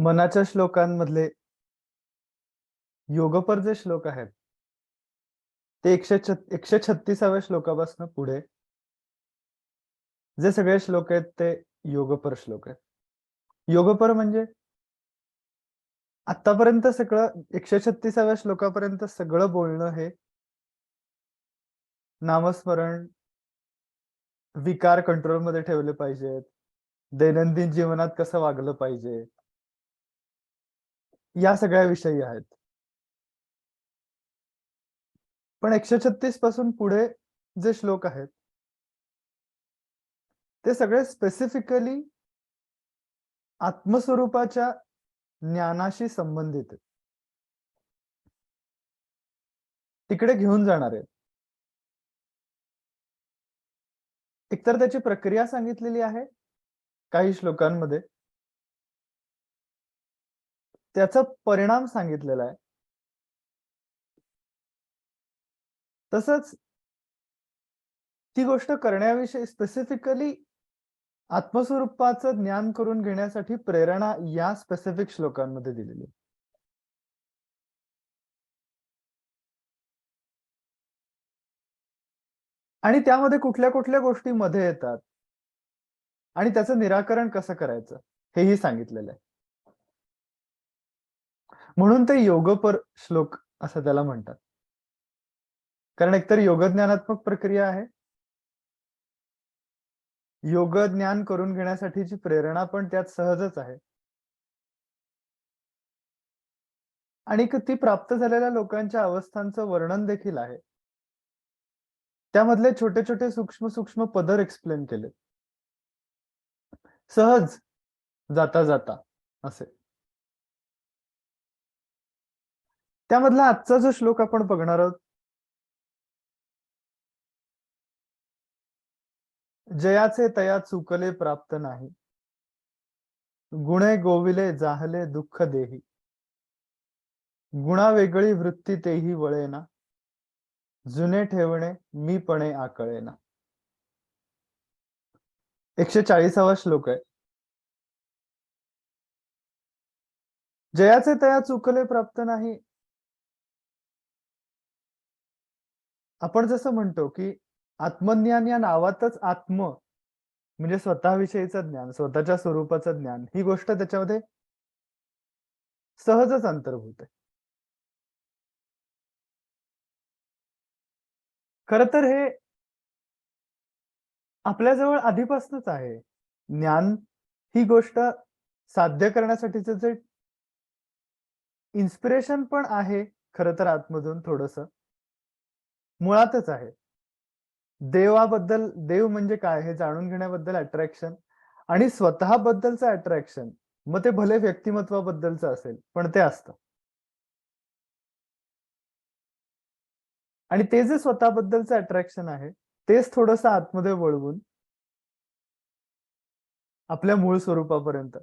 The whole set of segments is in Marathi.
मनाच्या श्लोकांमधले योगपर जे श्लोक आहेत, ते 136व्या श्लोकापासून पुढे जे सगळे श्लोक आहेत ते योगपर श्लोक आहेत. योगपर म्हणजे आत्तापर्यंत सगळं 136व्या श्लोकापर्यंत सगळं बोलणं हे नामस्मरण, विकार कंट्रोलमध्ये ठेवले पाहिजेत, दैनंदिन जीवनात कसं वागलं पाहिजे, या सगळ्या विषयी आहेत. पण 136 पासून पुढे जे श्लोक आहेत, ते सगळे स्पेसिफिकली आत्मस्वरूपाच्या ज्ञानाशी संबंधित आहेत. तिकडे घेऊन जाणार आहेत. एकतर त्याची प्रक्रिया सांगितलेली आहे काही श्लोकांमध्ये. त्याचा परिणाम सांगितलेला आहे. तसंच ती गोष्ट करण्याविषयी स्पेसिफिकली आत्मस्वरूपाचं ज्ञान करून घेण्यासाठी प्रेरणा या स्पेसिफिक श्लोकांमध्ये दिलेली आहे. आणि त्यामध्ये कुठल्या-कुठल्या गोष्टी मध्ये येतात आणि त्याचं निराकरण कसं करायचं हेही सांगितलेलं आहे. म्हणून ते योगपर श्लोक असं त्याला म्हणतात. कारण एकतर योगज्ञानात्मक प्रक्रिया आहे. योग ज्ञान करून घेण्यासाठीची प्रेरणा पण त्यात सहजच आहे. आणि ती प्राप्त झालेल्या लोकांच्या अवस्थांचं वर्णन देखील आहे. त्यामधले छोटे-छोटे, सूक्ष्म-सूक्ष्म पदर एक्सप्लेन केलेत. सहज जाता-जाता असे. त्यामधला आजचा जो श्लोक आपण बघणार आहोत, जयाचे तया चुकले प्राप्त नाही. गुणे गोविले जाहले दुःख देही. गुणावेगळी वृत्ती तेही वळेना. जुने ठेवणे मीपणे आकळेना. 140वा श्लोक आहे. जयाचे तया चुकले प्राप्त नाही. आपण जसं म्हणतो, की आत्मज्ञान या नावातच आत्म म्हणजे स्वतःविषयीचं ज्ञान, स्वतःच्या स्वरूपाचं ज्ञान, ही गोष्ट त्याच्यामध्ये सहजच अंतर्भूत आहे. खरं तर हे आपल्याजवळ आधीपासूनच आहे. ज्ञान ही गोष्ट साध्य करण्यासाठीचं जे इन्स्पिरेशन पण आहे, खरं तर आतमधून थोडंसं, मुळातच आहे. देव म्हणजे काय हे जाणून घेण्याबद्दल अट्रॅक्शन आणि स्वतःबद्दलचं अट्रॅक्शन. मग ते भले व्यक्तिमत्वाबद्दलचं असेल, पण ते असतं. आणि ते जे स्वतःबद्दलचं अट्रॅक्शन आहे, तेच थोडंसं आतमध्ये वळवून आपल्या मूळ स्वरूपापर्यंत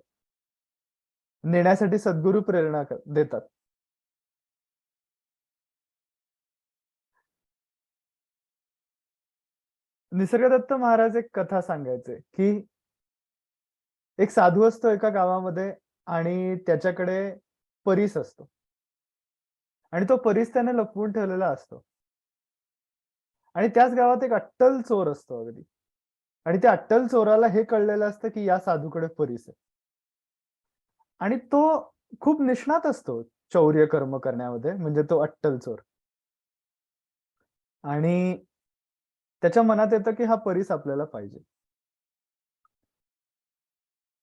नेण्यासाठी सद्गुरू प्रेरणा देतात. निसर्गदत्त महाराज एक कथा सांगायचे, की एक साधू असतो एका गावामध्ये आणि त्याच्याकडे परीस असतो आणि तो परीस त्याने लपवून ठेवलेला असतो. आणि त्याच गावात एक अट्टल चोर असतो अगदी. आणि त्या अट्टल चोराला हे कळलेलं असतं, की या साधूकडे परीस आहे. आणि तो खूप निष्णात असतो चौर्य कर्म करण्यामध्ये, म्हणजे तो अट्टल चोर. आणि त्याच्या मनात येतं, की हा परीस आपल्याला पाहिजे.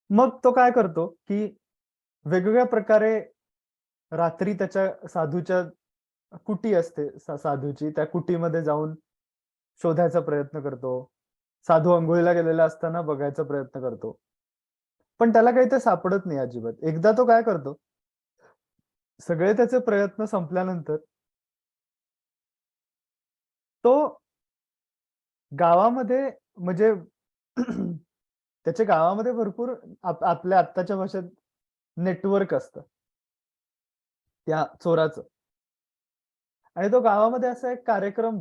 मग तो काय करतो, की वेगवेगळ्या प्रकारे रात्री त्याच्या साधूच्या कुटी असते साधूची, त्या कुटीमध्ये जाऊन शोधायचा प्रयत्न करतो. साधू अंघोळीला गेलेला असताना बघायचा प्रयत्न करतो. पण त्याला काही ते सापडत नाही अजिबात. एकदा तो काय करतो, सगळे त्याचे प्रयत्न संपल्यानंतर तो गावामध्ये म्हणजे त्याच्या गावामध्ये भरपूर आपल्या आत्ताच्या भाषेत नेटवर्क असतं त्या चोराचं. आणि तो गावामध्ये असा एक कार्यक्रम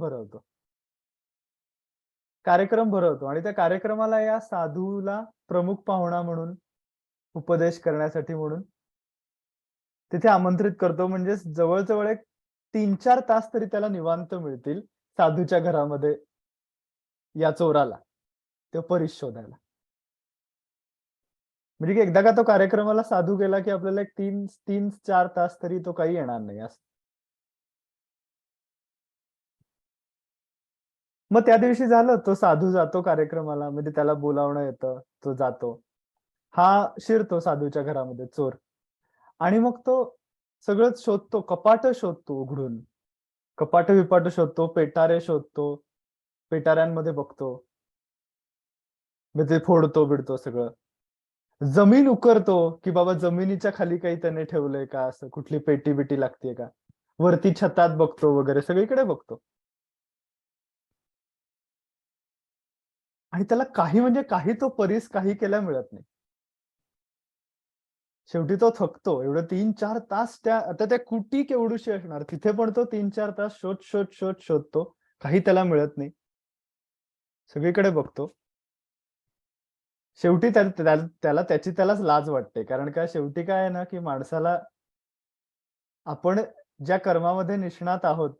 भरवतो आणि त्या कार्यक्रमाला या साधूला प्रमुख पाहुणा म्हणून उपदेश करण्यासाठी म्हणून तिथे आमंत्रित करतो. म्हणजे जवळ-जवळ एक 3-4 तास तरी त्याला निवांत मिळतील साधूच्या घरामध्ये या चोराला, तो परीस शोधायला. म्हणजे की एकदा का तो कार्यक्रमाला साधू गेला, की आपल्याला एक 3-4 तास तरी तो काही येणार नाही असं. मग त्या दिवशी झालं, तो साधू जातो कार्यक्रमाला, म्हणजे त्याला बोलावणं येतं, तो जातो. हा शिरतो साधूच्या घरामध्ये चोर आणि मग तो सगळंच शोधतो, कपाटं शोधतो उघडून. कपाटं-बिपाटं शोधतो, पेटारे शोधतो, पेटाऱ्यांमध्ये बघतो. मग ते फोडतो-बिडतो सगळं. जमीन उकरतो, की बाबा जमिनीच्या खाली काही त्याने ठेवलंय का असं, कुठली पेटी-बिटी लागतीये का? वरती छतात बघतो वगैरे सगळीकडे बघतो. आणि त्याला काही म्हणजे काही तो परीस काही केल्या मिळत नाही. शेवटी तो थकतो. एवढं 3-4 तास आता त्या कुटी केवढूशी असणार. तिथे पण तो 3-4 तास शोधतो. काही त्याला मिळत नाही. सगळीकडे बघतो. शेवटी त्यालाच लाज वाटते. कारण का शेवटी काय आहे ना, की माणसाला आपण ज्या कर्मामध्ये निष्णात आहोत,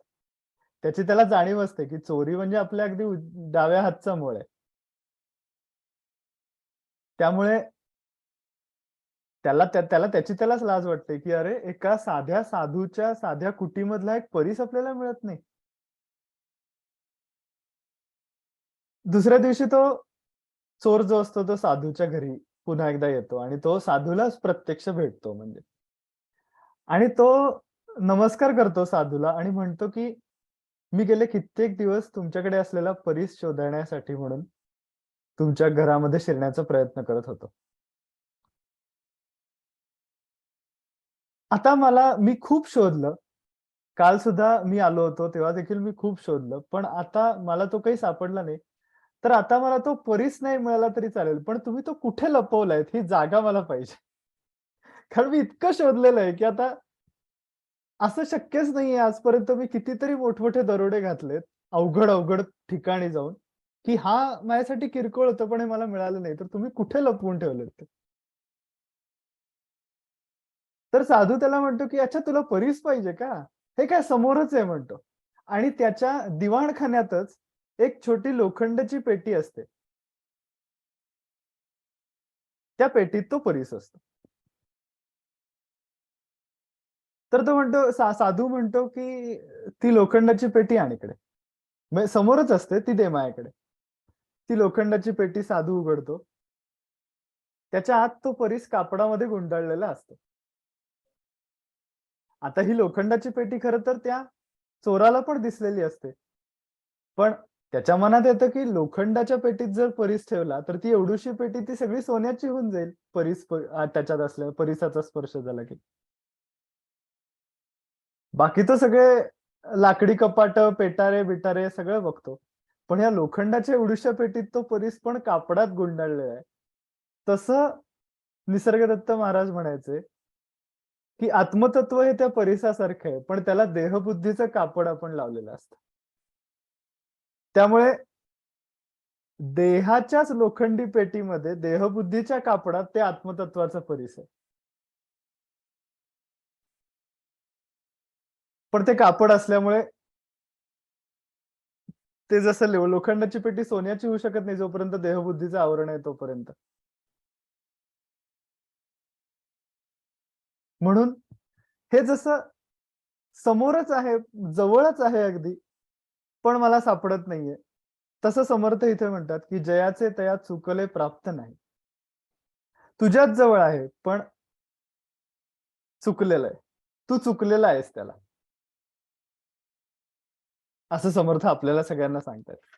त्याची त्याला जाणीव असते, की चोरी म्हणजे आपल्या अगदी डाव्या हातचा मूळ आहे. त्यामुळे त्यालाच लाज वाटते, की अरे एका साध्या साधूच्या साध्या कुटीमधला एक परीस आपल्याला मिळत नाही. दुसऱ्या दिवशी तो चोर जो असतो तो साधूच्या घरी पुन्हा एकदा येतो आणि तो साधूलाच प्रत्यक्ष भेटतो म्हणजे. आणि तो नमस्कार करतो साधूला आणि म्हणतो, की "मी गेले कित्येक दिवस तुमच्याकडे असलेला परीस शोधण्यासाठी म्हणून तुमच्या घरामध्ये शिरण्याचा प्रयत्न करत होतो. आता मी खूप शोधलं. काल सुद्धा मी आलो होतो, तेव्हा देखील मी खूप शोधलं. पण आता मला तो काही सापडला नाही. तर आता मला तो परीस नाही मिळाला तरी चालेल. पण तुम्ही तो कुठे लपवलायत ही जागा मला पाहिजे." कारण मी इतकं शोधलेलं आहे, की आता असं शक्यच नाहीये आजपर्यंत मी कितीतरी मोठमोठे दरोडे घातलेत, अवघड-अवघड ठिकाणी जाऊन, की हा माझ्यासाठी किरकोळ होतं, पण हे मला मिळालं नाही. तर तुम्ही कुठे लपवून ठेवलेत ते? तर साधू त्याला म्हणतो, की "अच्छा तुला परीस पाहिजे का? हे काय समोरच आहे" म्हणतो. आणि त्याच्या दिवाणखान्यातच एक छोटी लोखंडाची पेटी असते. त्या पेटीत तो परीस असतो. तर तो म्हणतो साधू म्हणतो, की "ती लोखंडाची पेटी आण इकडे." म्हणजे समोरच असते, "ती दे माझ्याकडे." ती लोखंडाची पेटी साधू उघडतो. त्याच्या आत तो परीस कापडामध्ये गुंडाळलेला असतो. आता ही लोखंडाची पेटी खरं तर त्या चोराला पण दिसलेली असते. पण त्याच्या मनात येतं, की लोखंडाच्या पेटीत जर परीस ठेवला, तर ती एवढीशी पेटी ती सगळी सोन्याची होऊन जाईल. त्याच्यात असल्यावर परीसाचा स्पर्श झाला की. बाकी तर सगळे लाकडी कपाटं, पेटारे-बिटारे सगळं बघतो. पण या लोखंडाच्या एवढ्याशा पेटीत तो परीस पण कापडात गुंडाळलेला आहे. तसं निसर्गदत्त महाराज म्हणायचे, की आत्मतत्व हे त्या परिसासारखं आहे, पण त्याला देहबुद्धीचं कापड आपण लावलेलं असतं. त्यामुळे देहाच्याच लोखंडी पेटीमध्ये देहबुद्धीच्या कापडात ते आत्मतत्वाचं परीस आहे. पण ते कापड असल्यामुळे ते जसं लोखंडाची पेटी सोन्याची होऊ शकत नाही जोपर्यंत देहबुद्धीचं आवरण आहे तोपर्यंत. म्हणून हे जसं समोरच आहे, जवळच आहे अगदी, पण मला सापडत नाहीये. तसं समर्थ इथे म्हणतात, की "जयाचे तया चुकले प्राप्त नाही." तुझ्याच जवळ आहे, पण चुकलेलं आहे. तू चुकलेला आहेस त्याला. असं समर्थ आपल्याला सगळ्यांना सांगतायत.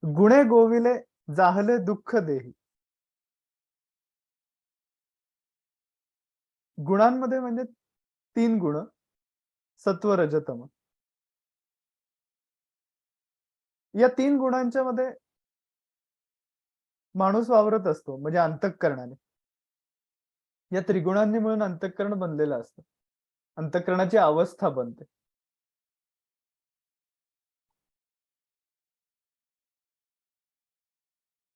गुणे गोविले जाहले दुःख देही. गुणांमध्ये म्हणजे 3 गुण सत्व, रज, तम. या 3 गुणांच्या मध्ये माणूस वावरत असतो म्हणजे अंतःकरणाने. या त्रिगुणांनी मिळून अंतःकरण बनलेलं असतं. अंतःकरणाची अवस्था बनते.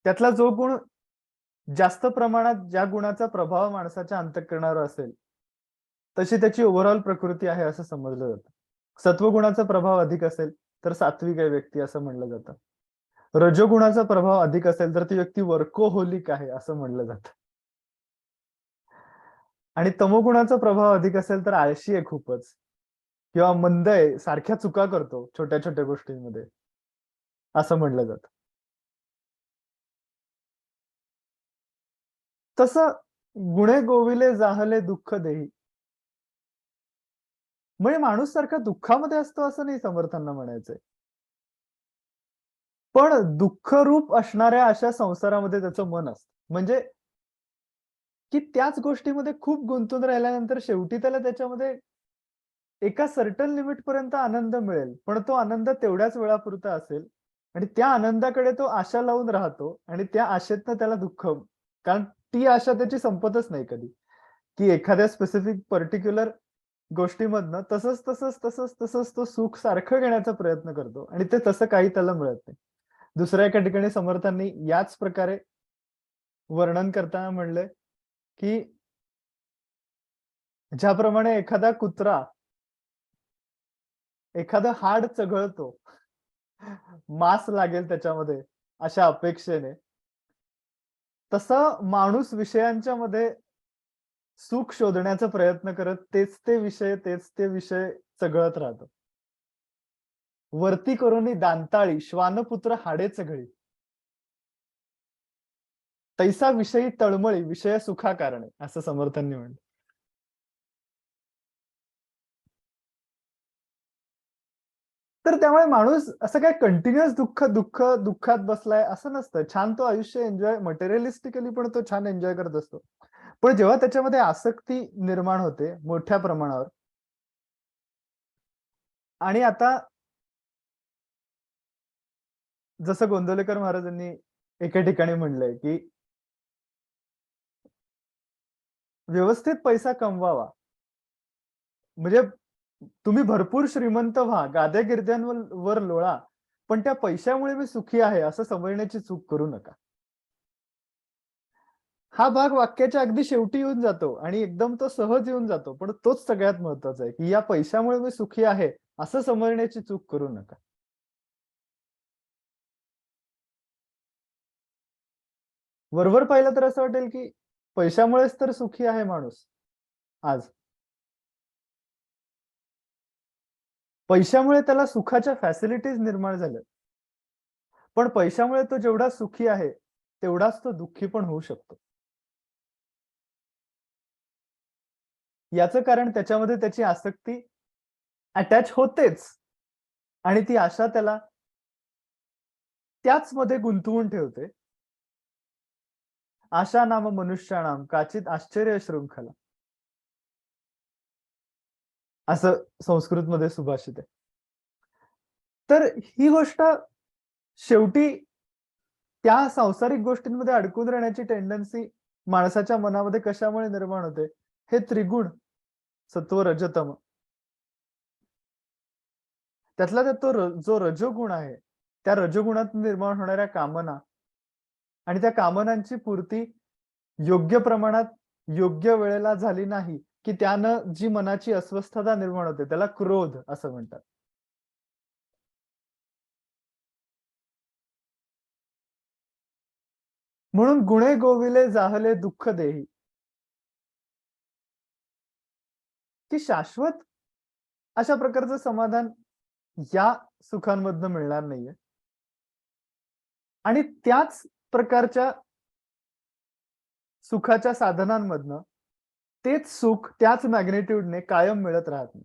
त्यातला जो गुण जास्त प्रमाणात ज्या गुणाचा प्रभाव माणसाच्या अंतःकरणावर असेल, तशी त्याची ओव्हरऑल प्रकृती आहे असं समजलं जातं. सत्वगुणाचा प्रभाव अधिक असेल, तर सात्विक आहे व्यक्ती असं म्हणलं जातं. रजोगुणाचा प्रभाव अधिक असेल, तर ती व्यक्ती वर्कोहोलिक आहे असं म्हणलं जातं. आणि तमोगुणाचा प्रभाव अधिक असेल, तर आळशी आहे खूपच किंवा मंद आहे, सारख्या चुका करतो छोट्या-छोट्या गोष्टींमध्ये, असं म्हणलं जातं. तसं गुणे गोविले जाहले दुःख देही. म्हणजे माणूस सारखा दुःखामध्ये असतो असं नाही समर्थांना म्हणायचंय. पण दुःखरूप असणाऱ्या अशा संसारामध्ये त्याचं मन असतं. म्हणजे की त्याच गोष्टीमध्ये खूप गुंतून राहिल्यानंतर शेवटी त्याला त्याच्यामध्ये एका सर्टन लिमिटपर्यंत आनंद मिळेल. पण तो आनंद तेवढ्याच वेळापुरता असेल आणि त्या आनंदाकडे तो आशा लावून राहतो आणि त्या आशेतनं त्याला दुःख कारण ती आशा त्याची संपतच नाही कधी, की एखाद्या स्पेसिफिक पर्टिक्युलर गोष्टीमधनं तसंच तो सुख सारखं घेण्याचा प्रयत्न करतो आणि ते तसं काही त्याला मिळत नाही. दुसऱ्या एका ठिकाणी समर्थांनी याच प्रकारे वर्णन करताना म्हणलंय, की ज्याप्रमाणे एखादा कुत्रा एखादं हाड चघळतो, मांस लागेल त्याच्यामध्ये अशा अपेक्षेने, तसं माणूस विषयांच्या मध्ये सुख शोधण्याचा प्रयत्न करत तेच ते विषय चघळत राहतो. वरती करोनी दांताळी, श्वानपुत्र हाडे चघळी. तैसा विषयी तळमळी, विषय सुखा कारणे, असं समर्थांनी म्हटलं. तर त्यामुळे माणूस असं काय कंटिन्युअस दुःखात बसलाय असं नसतं. छान तो आयुष्य एन्जॉय मटेरिअलिस्टिकली पण तो छान एन्जॉय करत असतो. पण जेव्हा त्याच्यामध्ये आसक्ती निर्माण होते मोठ्या प्रमाणावर आणि आता जसं गोंंदवलेकर महाराजांनी एके ठिकाणी म्हणलंय, की व्यवस्थित पैसा कमवावा. म्हणजे तुम्ही भरपूर श्रीमंत व्हा, गाद्या-गिरद्यांवर वर लोळा, पण त्या पैशामुळे मी सुखी आहे असं समजण्याची चूक करू नका. हा भाग वाक्याच्या अगदी शेवटी येऊन जातो आणि एकदम तो सहज येऊन जातो. पण तोच सगळ्यात महत्वाचा आहे, की या पैशामुळे मी सुखी आहे असं समजण्याची चूक करू नका. वरवर पाहिलं तर असं वाटेल, की पैशामुळेच तर सुखी आहे माणूस आज. पैशामुळे त्याला सुखाच्या फॅसिलिटीज निर्माण झाल्यात. पण पैशामुळे तो जेवढा सुखी आहे, तेवढाच तो दुःखी पण होऊ शकतो. याचं कारण त्याच्यामध्ये त्याची आसक्ती अटॅच होतेच आणि ती आशा त्याला त्याचमध्ये गुंतवून ठेवते. आशा नाम मनुष्याणाम काचित आश्चर्य शृंखला असं संस्कृतमध्ये सुभाषित आहे. तर ही गोष्ट शेवटी त्या सांसारिक गोष्टींमध्ये अडकून राहण्याची टेंडन्सी माणसाच्या मनामध्ये कशामुळे निर्माण होते? हे त्रिगुण सत्व, रजतम त्यातला त्यात जो रजोगुण आहे, त्या रजोगुणातून निर्माण होणाऱ्या कामना आणि त्या कामनांची पूर्ती योग्य प्रमाणात, योग्य वेळेला झाली नाही, की त्यानं जी मनाची अस्वस्थता निर्माण होते, त्याला क्रोध असं म्हणतात. म्हणून गुणे गोविले जाहले दुःख देही, की शाश्वत अशा प्रकारचं समाधान या सुखांमधनं मिळणार नाहीये. आणि त्याच प्रकारच्या सुखाच्या साधनांमधनं तेच सुख त्याच मॅग्निट्यूडने कायम मिळत राहत नाही.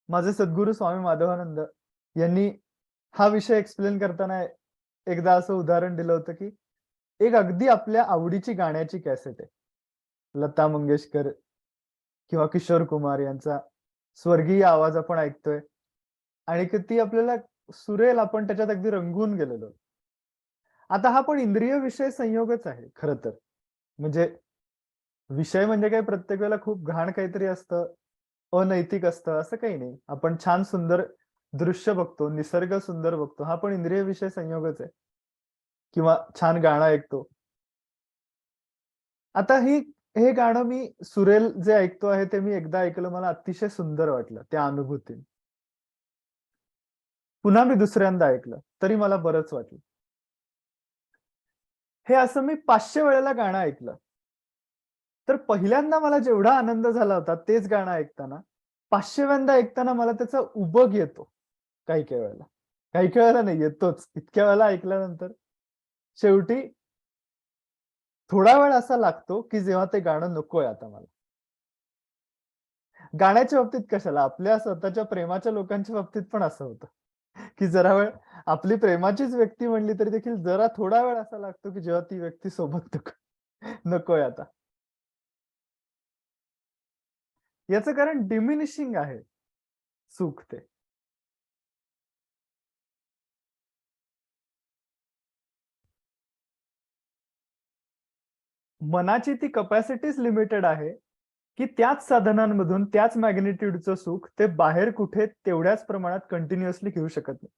माझे सद्गुरू स्वामी माधवानंद यांनी हा विषय एक्सप्लेन करताना एकदा असं उदाहरण दिलं होतं, की एक अगदी आपल्या आवडीची गाण्याची कॅसेट आहे. लता मंगेशकर किंवा किशोर कुमार यांचा स्वर्गीय आवाज आपण ऐकतोय आणि की ती आपल्याला सुरेल आपण त्याच्यात अगदी रंगून गेलेलो. आता हा पण इंद्रिय विषय संयोगच आहे खरं तर. म्हणजे विषय म्हणजे काय प्रत्येक वेळेला खूप घाण काहीतरी असतं, अनैतिक असतं असं काही नाही. आपण छान सुंदर दृश्य बघतो, निसर्ग सुंदर बघतो. हा पण इंद्रिय विषय संयोगच आहे. किंवा छान गाणं ऐकतो. आता हे गाणं मी सुरेल जे ऐकतो आहे ते मी एकदा ऐकलं. मला अतिशय सुंदर वाटलं त्या अनुभूतीने. पुन्हा मी दुसऱ्यांदा ऐकलं, तरी मला बरंच वाटलं. हे असं मी 500 वेळेला गाणं ऐकलं. तर पहिल्यांदा मला जेवढा आनंद झाला होता तेच गाणं ऐकताना, 500व्यांदा ऐकताना मला त्याचा उबग येतो काही-काही वेळेला. काही-काही वेळेला नाही येतोच. इतक्या वेळेला ऐकल्यानंतर शेवटी थोडा वेळ असा लागतो, की जेव्हा ते गाणं नकोय आता मला. गाण्याच्या बाबतीत कशाला, आपल्या स्वतःच्या प्रेमाच्या लोकांच्या बाबतीत पण असं होतं, की जरा वेळ आपली प्रेमाचीच व्यक्ती म्हणली तरी देखील जरा थोडा वेळ असा लागतो, की जेव्हा ती व्यक्ती सोबत नकोय आता. याचं कारण डिमिनिशिंग आहे सुख ते. मनाची ती कपॅसिटीच लिमिटेड आहे, की त्याच साधनांमधून त्याच मॅग्निट्यूडचं सुख ते बाहेर कुठे तेवढ्याच प्रमाणात कंटिन्युअसली घेऊ शकत नाही.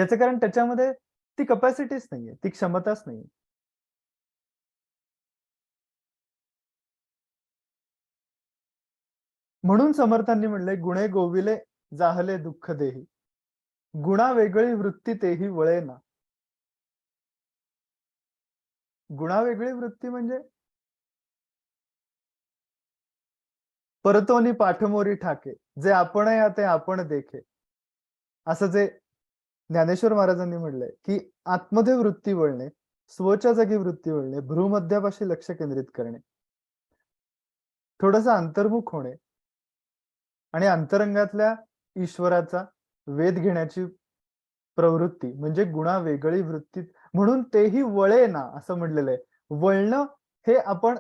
याचं कारण त्याच्यामध्ये ती कपॅसिटीच नाहीये, ती क्षमताच नाहीये. म्हणून समर्थांनी म्हणलंय, "गुणे गोविले जाहले दुःख देही, गुणावेगळी वृत्ती तेही वळेना." गुणावेगळी वृत्ती म्हणजे "परतोनी पाठमोरी ठाके, जे आपणया ते आपण देखे." असं जे ज्ञानेश्वर महाराजांनी म्हणलंय, की आतमध्ये वृत्ती वळणे, स्वच्या जागी वृत्ती वळणे, भ्रूमध्यापाशी लक्ष केंद्रित करणे, थोडंसं अंतर्मुख होणे आणि अंतरंगातल्या ईश्वराचा वेध घेण्याची प्रवृत्ती म्हणजे गुणावेगळी वृत्ती म्हणून तेही वळेना असं म्हटलेलं आहे. वळणं हे आपण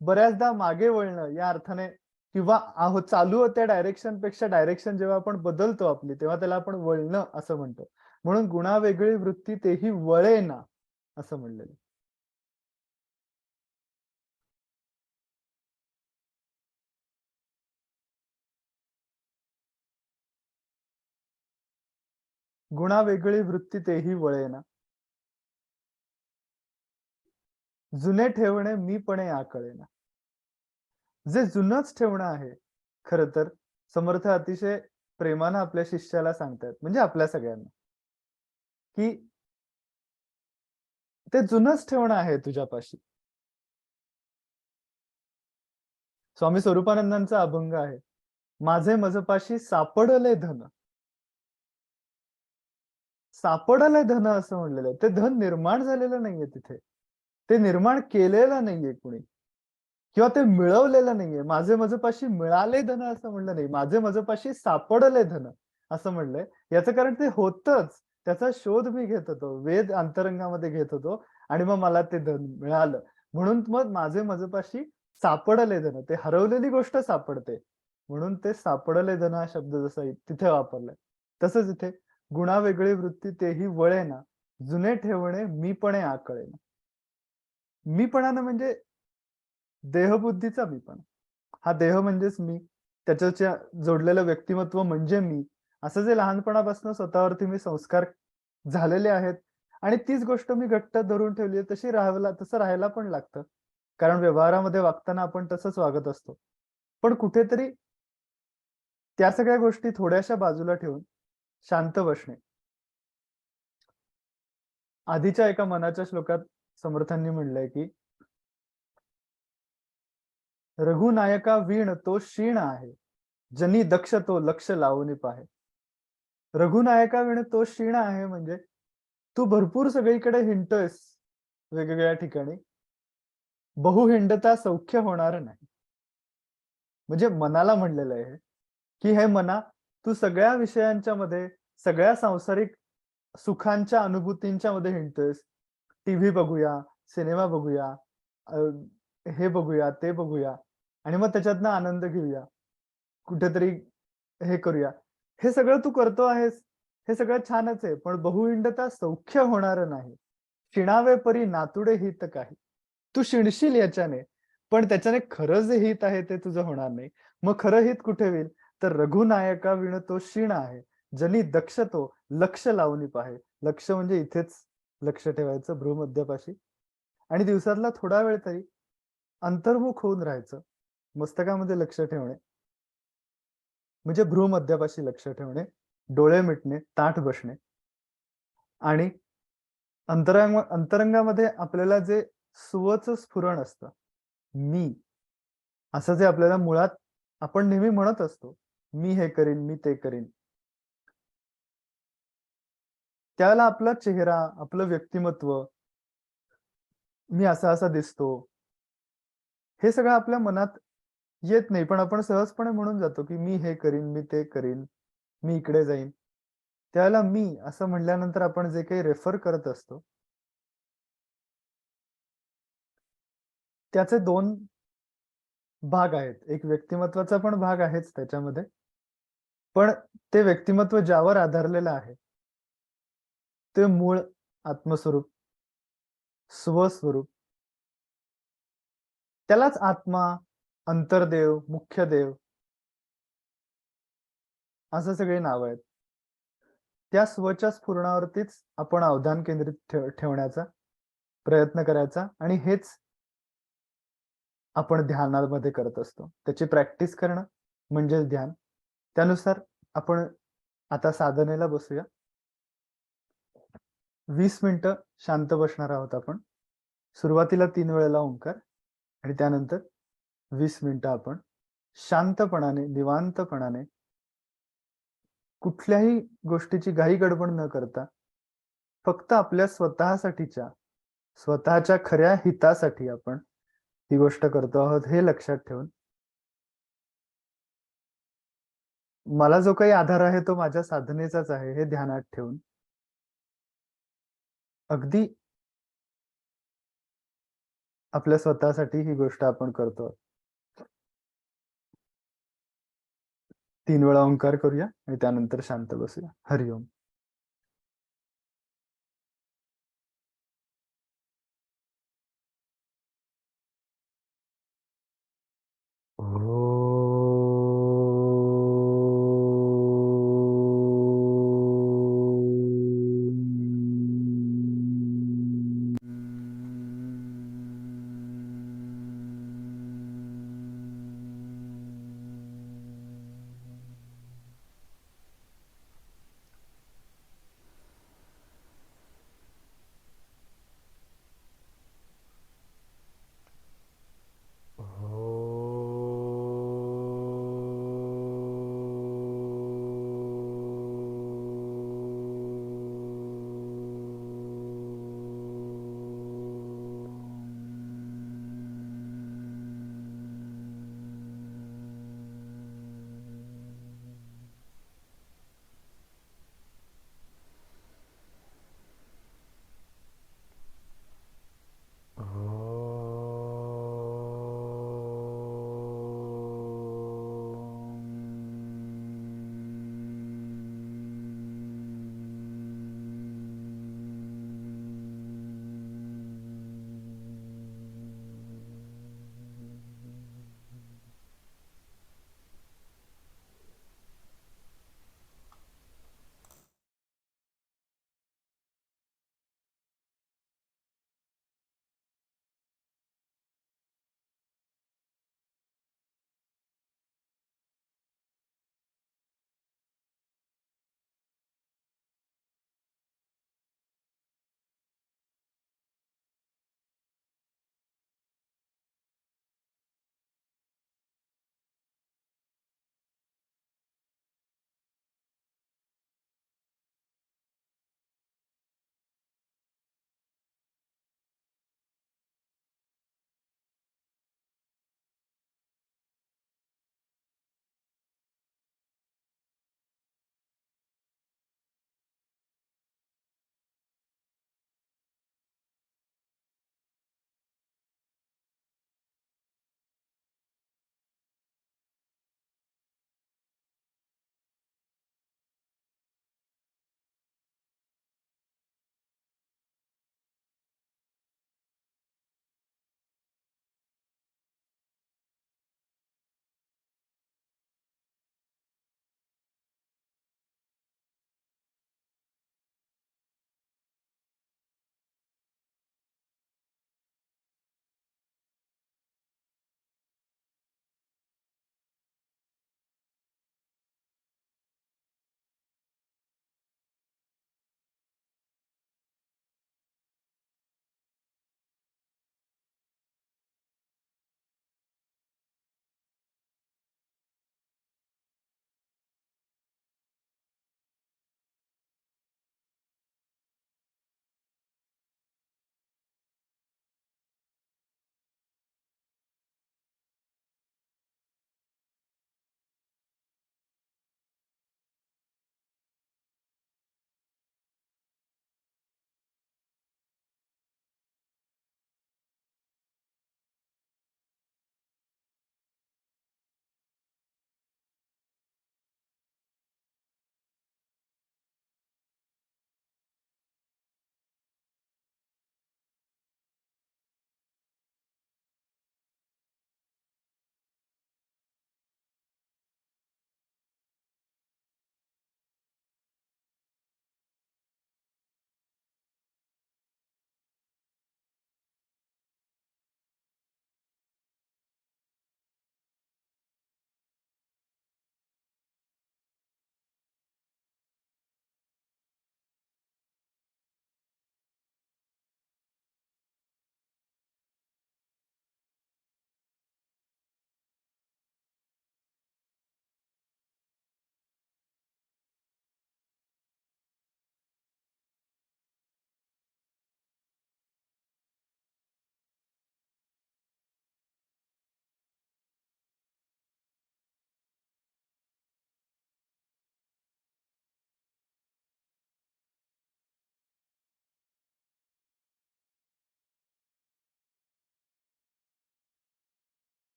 बऱ्याचदा मागे वळणं या अर्थाने किंवा चालू होत्या डायरेक्शनपेक्षा डायरेक्शन जेव्हा आपण बदलतो आपली, तेव्हा त्याला आपण वळणं असं म्हणतो. म्हणून गुणावेगळी वृत्ती तेही वळेना असं म्हणलेलं आहे. गुणावेगळी वृत्ती तेही वळेना. जुने ठेवणे मीपणे आकळेना. जे जुनंच ठेवणं आहे, खरं तर समर्थ अतिशय प्रेमानं आपल्या शिष्याला सांगतायत, म्हणजे आपल्या सगळ्यांना, की ते जुनंच ठेवणं आहे तुझ्यापाशी. स्वामी स्वरूपानंदांचा अभंग आहे. माझे मजपाशी सापडले धन. सापडले धन असं म्हणलेलं आहे. ते धन निर्माण झालेलं नाहीये तिथे. ते निर्माण केलेलं नाहीये कुणी किंवा ते मिळवलेलं नाहीये. माझे मजपाशी मिळाले धन असं म्हणलं नाही. माझे मजपाशी सापडले धन असं म्हणलंय. याचं कारण ते होतंच. त्याचा शोध मी घेत होतो. वेद अंतरंगामध्ये घेत होतो आणि मग मला ते धन मिळालं. म्हणून मग माझे मजपाशी सापडले धन. ते हरवलेली गोष्ट सापडते. म्हणून ते सापडले धन हा शब्द जसा तिथे वापरलाय. तसंच इथे गुणावेगळी वृत्ती तेही वळेना, जुने ठेवणे मीपणे आकळेना. मीपणानं म्हणजे देहबुद्धीचा मीपणा. हा देह म्हणजेच मी, त्याच्याच्या जोडलेलं व्यक्तिमत्व म्हणजे मी. असं जे लहानपणापासून स्वतःवरती मी संस्कार झालेले आहेत आणि तीच गोष्ट मी घट्ट धरून ठेवली आहे, तसं राहायला पण लागतं. कारण व्यवहारामध्ये वागताना आपण तसंच वागत असतो. पण कुठेतरी त्या सगळ्या गोष्टी थोड्याशा बाजूला ठेवून शांत बसणे. आधीच्या एका मनाच्या श्लोकात समर्थांनी म्हणलंय, की "रघुनायका वीण तो क्षीण आहे, जनी दक्ष तो लक्ष लावूनी पाहे." रघुनायका विण तो क्षीण आहे म्हणजे तू भरपूर सगळीकडे हिंडतोयस वेगवेगळ्या ठिकाणी. बहु हिंडता सौख्य होणार नाही. म्हणजे मनाला म्हणलेलं आहे हे, की "हे मना, तू सगळ्या विषयांच्या मध्ये, सगळ्या सांसारिक सुखांच्या अनुभूतींच्या मध्ये हिंडतोयस. टीव्ही बघूया, सिनेमा बघूया, अ, हे बघूया, ते बघूया आणि मग त्याच्यातनं आनंद घेऊया. कुठेतरी हे करूया. हे सगळं तू करतो आहेस, हे सगळं छानच आहे. पण बहुविंडता सौख्य होणार नाही. शिणावे परी नातुडे हित काही. तू शिणशील याच्याने, पण त्याच्याने खरं जे हित आहे ते तुझं होणार नाही. मग खरं हित कुठे होईल? तर रघुनायका विण तो क्षीण आहे. जनी दक्ष तो लक्ष लावून पाहे. लक्ष म्हणजे इथेच लक्ष ठेवायचं भ्रूमध्यापाशी आणि दिवसातला थोडा वेळ तरी अंतर्मुख होऊन राहायचं. मस्तकामध्ये लक्ष ठेवणे, म्हणजे भ्रूमध्यापाशी लक्ष ठेवणे, डोळे मिटणे, ताठ बसणे आणि अंतरंगामध्ये आपल्याला जे सुवचं स्फुरण असतं, मी, असं जे आपल्याला मुळात आपण नेहमी म्हणत असतो, मी हे करीन, मी ते करीन. त्यावेळेला आपला चेहरा, आपलं व्यक्तिमत्व, मी असा-असा दिसतो, हे सगळं आपल्या मनात येत नाही. पण आपण सहजपणे म्हणून जातो, की मी हे करीन, मी ते करीन, मी इकडे जाईन. त्यावेळेला मी असं म्हटल्यानंतर आपण जे काही रेफर करत असतो, त्याचे 2 भाग आहेत. एक व्यक्तिमत्त्वाचा पण भाग आहेच त्याच्यामध्ये. पण ते व्यक्तिमत्व ज्यावर आधारलेलं आहे, ते मूळ आत्मस्वरूप, स्वस्वरूप, त्यालाच आत्मा, अंतर्देव, मुख्य देव असं सगळी नावं आहेत. त्या स्वच्या स्फुरणावरतीच आपण अवधान केंद्रित ठेवण्याचा प्रयत्न करायचा आणि हेच आपण ध्यानामध्ये करत असतो. त्याची प्रॅक्टिस करणं म्हणजेच ध्यान. त्यानुसार आपण आता साधनेला बसूया. 20 मिनिटं शांत बसणार आहोत आपण. सुरुवातीला 3 वेळेला ओंकार आणि त्यानंतर 20 मिनिटं आपण शांतपणाने, निवांतपणाने कुठल्याही गोष्टीची घाई-गडबड न करता फक्त आपल्या स्वतःसाठीच्या, स्वतःच्या खऱ्या हितासाठी आपण ही गोष्ट करतो आहोत हे लक्षात ठेवून, मला जो काही आधार आहे तो माझ्या साधनेचाच आहे हे ध्यानात ठेवून, अगदी आपल्या स्वतःसाठी ही गोष्ट आपण करतो. 3 वेळा ओंकार करूया आणि त्यानंतर शांत बसूया. हरी ओम.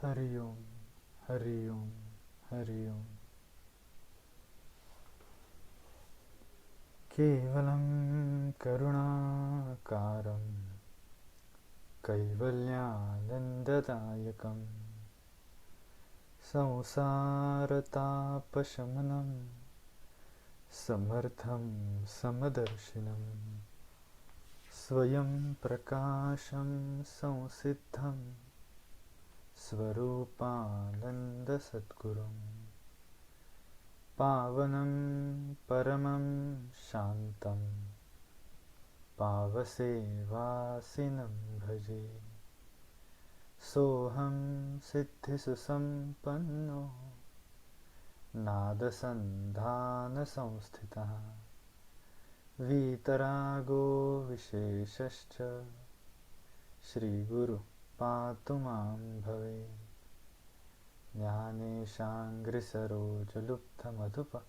हरि ओम, हरि ओम, हरि ओम। केवलं करुणाकारं कैवल्यानन्ददायकं संसारतापशमनं समर्थं समदर्शिनं स्वयं प्रकाशं संसिद्धं स्वरूपानन्दसद्गुरुं पावनं परमं शान्तं पावसेवासिनं भजे। सोऽहं सिद्धिसुसम्पन्नो नादसन्धानसंस्थितः वीतरागो विशेषश्च श्रीगुरुः पातु मां भवे। ज्ञानेशाङ्घ्रिसरोजलुब्धमधुप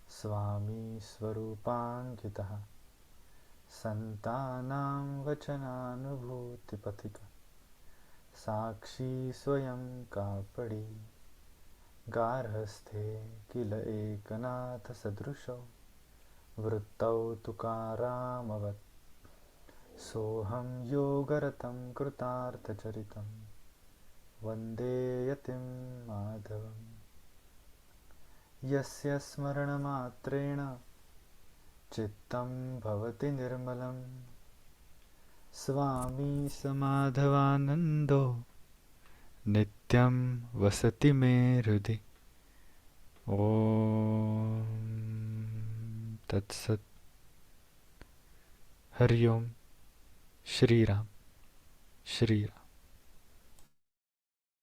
स्वामी स्वरूपाङ्कितः सन्तानां वचनानुभूतिपथिक साक्षी स्वयं कापडि गार्हस्थ्ये किल एकनाथसदृशो वृत्तौ तुकारामवत् सोऽहं योगरतं कृतार्थचरितं वन्दे यतिं माधवम्। यस्य स्मरणमात्रेण चित्तं भवति निर्मलं स्वामी समाधवानन्दो नित्यं वसति मे हृदि। ॐ तत्सत्। हरि ओम। श्रीराम श्रीराम।